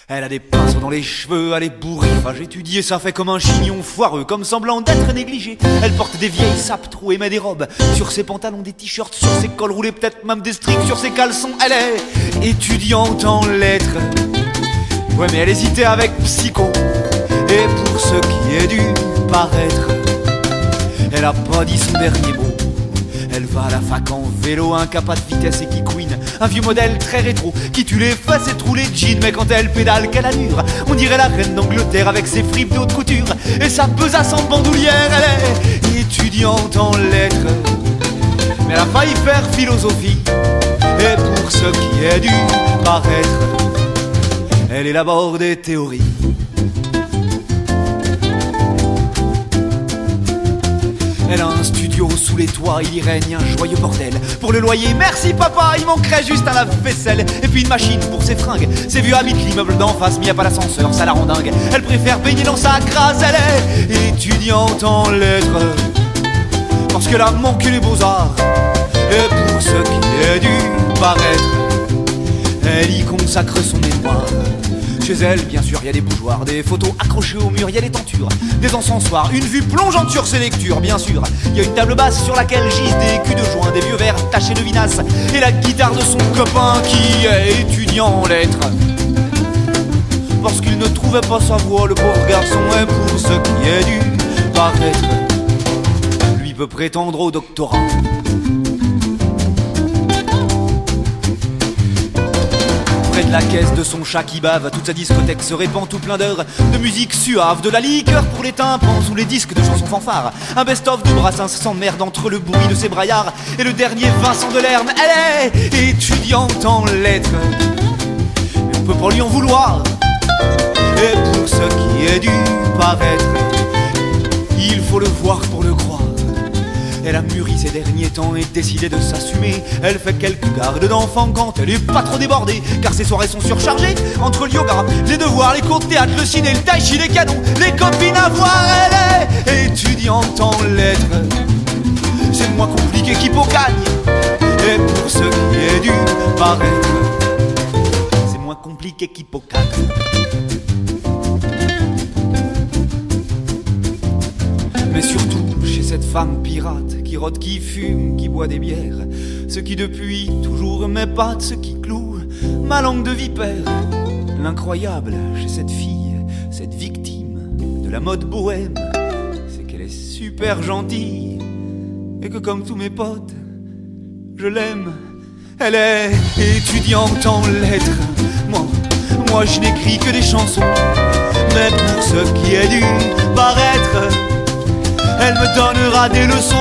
Elle a des pinceaux dans les cheveux, elle est bourriffage étudié, ça fait comme un chignon foireux, comme semblant d'être négligé. Elle porte des vieilles sapes trouées, met des robes sur ses pantalons, des t-shirts sur ses cols roulés, peut-être même des strings sur ses caleçons. Elle est étudiante en lettres, ouais mais elle hésitait avec psycho. Et pour ce qui est du paraître, elle a pas dit son dernier mot. Elle va à la fac en vélo, un capa de vitesse et qui queen. Un vieux modèle très rétro qui tue les fesses et trou les jeans. Mais quand elle pédale, quelle allure! On dirait la reine d'Angleterre avec ses fripes de haute couture et sa besace en bandoulière. Elle est étudiante en lettres, mais elle a failli faire philosophie. Et pour ce qui est du paraître, elle élabore des théories. Elle a un studio sous les toits, il y règne un joyeux bordel. Pour le loyer, merci papa, il manquerait juste un lave-vaisselle. Et puis une machine pour ses fringues. Ses vieux habitent l'immeuble d'en face, mais y a pas d'ascenseur, ça la rend dingue. Elle préfère baigner dans sa crasse, elle est étudiante en lettres, parce qu'elle a manqué les beaux-arts. Et pour ce qui est du paraître, elle y consacre son mémoire. Chez elle, bien sûr, y a des bougeoirs, des photos accrochées au mur, y a des tentures, des encensoirs, une vue plongeante sur ses lectures, bien sûr. Y a une table basse sur laquelle gisent des culs de joint, des vieux verres tachés de vinasse, et la guitare de son copain qui est étudiant en lettres, parce qu'il ne trouvait pas sa voix, le pauvre garçon. Et pour ce qui est du paraître, lui peut prétendre au doctorat. Près de la caisse de son chat qui bave, toute sa discothèque se répand tout plein d'heures de musique suave, de la liqueur pour les tympans sous les disques de chansons fanfares. Un best-of de Brassens s'emmerde entre le bruit de ses braillards et le dernier Vincent Delerme. Elle est étudiante en lettres, mais on peut pas lui en vouloir. Et pour ce qui est du paraître, il faut le voir pour le croire. Elle a mûri ces derniers temps et décidé de s'assumer. Elle fait quelques gardes d'enfants quand elle est pas trop débordée, car ses soirées sont surchargées entre le yoga, les devoirs, les cours de théâtre, le ciné, le tai chi, les canons, les copines à voir. Elle est étudiante en lettres, c'est moins compliqué qu'Hippocagne. Et pour ce qui est du paraître, c'est moins compliqué qu'Hippocagne. Mais surtout, chez cette femme pirate qui rôde, qui fume, qui boit des bières, ce qui depuis toujours m'épate, ce qui cloue ma langue de vipère. L'incroyable chez cette fille, cette victime de la mode bohème, c'est qu'elle est super gentille et que comme tous mes potes, je l'aime. Elle est étudiante en lettres, moi je n'écris que des chansons. Mais pour ce qui est du paraître, elle me donnera des leçons.